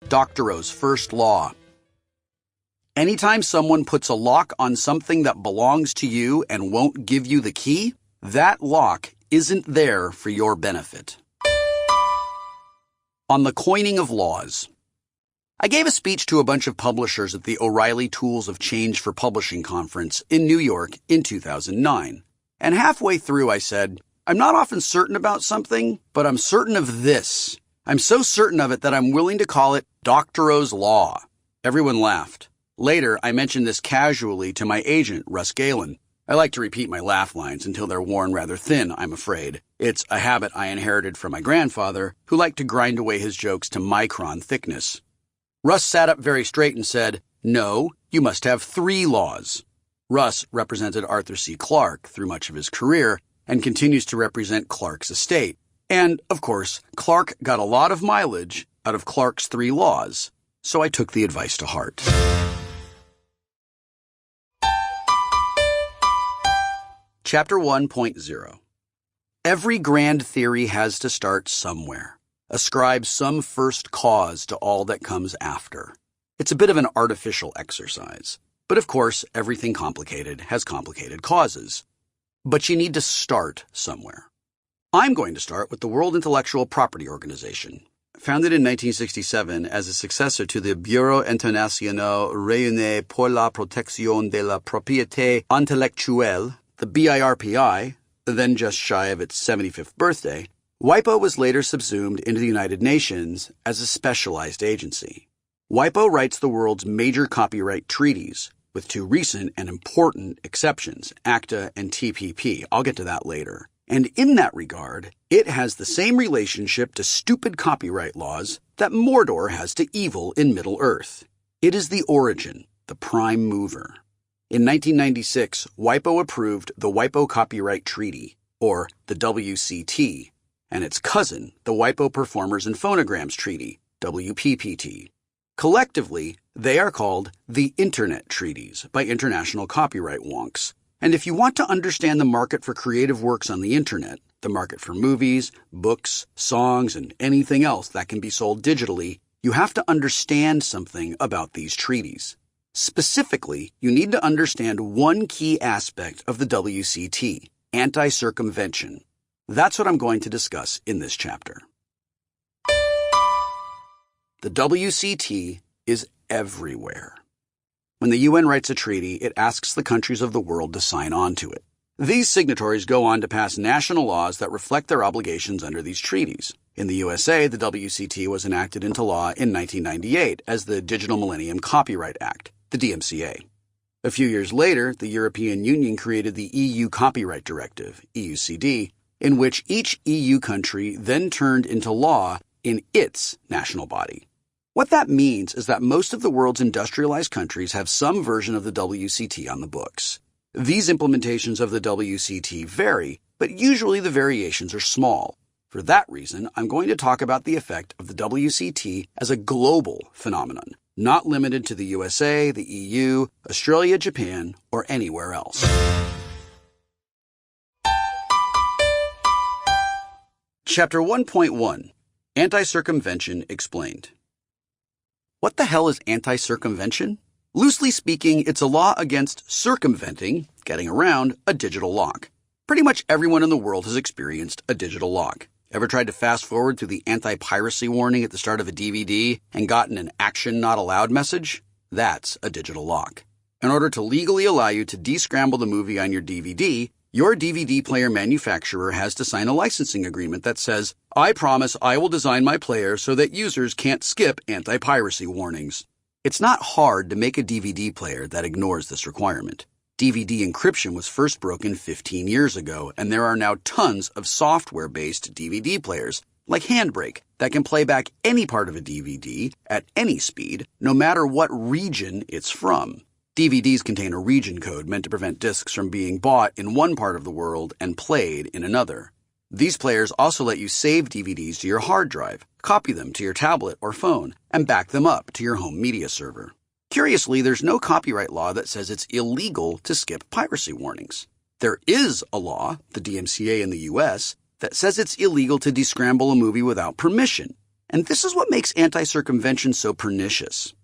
Doctorow's first law. Anytime someone puts a lock on something that belongs to you and won't give you the key, that lock isn't there for your benefit. On the coining of laws. I gave a speech to a bunch of publishers at the O'Reilly Tools of Change for Publishing conference in New York in 2009. And halfway through I said, I'm not often certain about something, but I'm certain of this. I'm so certain of it that I'm willing to call it Doctorows Law. Everyone laughed. Later, I mentioned this casually to my agent, Russ Galen. I like to repeat my laugh lines until they're worn rather thin, I'm afraid. It's a habit I inherited from my grandfather, who liked to grind away his jokes to micron thickness. Russ sat up very straight and said, No, you must have 3 laws. Russ represented Arthur C. Clarke through much of his career and continues to represent Clarke's estate. And, of course, Clarke got a lot of mileage out of Clarke's 3 laws, so I took the advice to heart. Chapter 1.0. Every grand theory has to start somewhere. Ascribe some first cause to all that comes after. It's a bit of an artificial exercise. But of course, everything complicated has complicated causes. But you need to start somewhere. I'm going to start with the World Intellectual Property Organization. Founded in 1967 as a successor to the Bureau International Réuni pour la Protection de la Propriété Intellectuelle, the BIRPI, then just shy of its 75th birthday, WIPO was later subsumed into the United Nations as a specialized agency. WIPO writes the world's major copyright treaties, with 2 recent and important exceptions, ACTA and TPP. I'll get to that later. And in that regard, it has the same relationship to stupid copyright laws that Mordor has to evil in Middle-earth. It is the origin, the prime mover. In 1996, WIPO approved the WIPO Copyright Treaty, or the WCT, and its cousin, the WIPO Performers and Phonograms Treaty, WPPT. Collectively, they are called the Internet Treaties by international copyright wonks. And if you want to understand the market for creative works on the Internet, the market for movies, books, songs, and anything else that can be sold digitally, you have to understand something about these treaties. Specifically, you need to understand one key aspect of the WCT, Anticircumvention. That's what I'm going to discuss in this chapter. The WCT is everywhere. When the UN writes a treaty, it asks the countries of the world to sign on to it. These signatories go on to pass national laws that reflect their obligations under these treaties. In the USA, the WCT was enacted into law in 1998 as the Digital Millennium Copyright Act, the DMCA. A few years later, the European Union created the EU Copyright Directive, EUCD, in which each EU country then turned into law in its national body. What that means is that most of the world's industrialized countries have some version of the WCT on the books. These implementations of the WCT vary, but usually the variations are small. For that reason, I'm going to talk about the effect of the WCT as a global phenomenon, not limited to the USA, the EU, Australia, Japan, or anywhere else. Chapter 1.1. Anticircumvention Explained. What the hell is anti-circumvention? Loosely speaking, it's a law against circumventing, getting around, a digital lock. Pretty much everyone in the world has experienced a digital lock. Ever tried to fast forward through the anti-piracy warning at the start of a DVD and gotten an action not allowed message? That's a digital lock. In order to legally allow you to descramble the movie on your DVD, your DVD player manufacturer has to sign a licensing agreement that says, I promise I will design my player so that users can't skip anti-piracy warnings. It's not hard to make a DVD player that ignores this requirement. DVD encryption was first broken 15 years ago, and there are now tons of software-based DVD players, like Handbrake, that can play back any part of a DVD at any speed, no matter what region it's from. DVDs contain a region code meant to prevent discs from being bought in one part of the world and played in another. These players also let you save DVDs to your hard drive, copy them to your tablet or phone, and back them up to your home media server. Curiously, there's no copyright law that says it's illegal to skip piracy warnings. There is a law, the DMCA in the US, that says it's illegal to descramble a movie without permission. And this is what makes anti-circumvention so pernicious.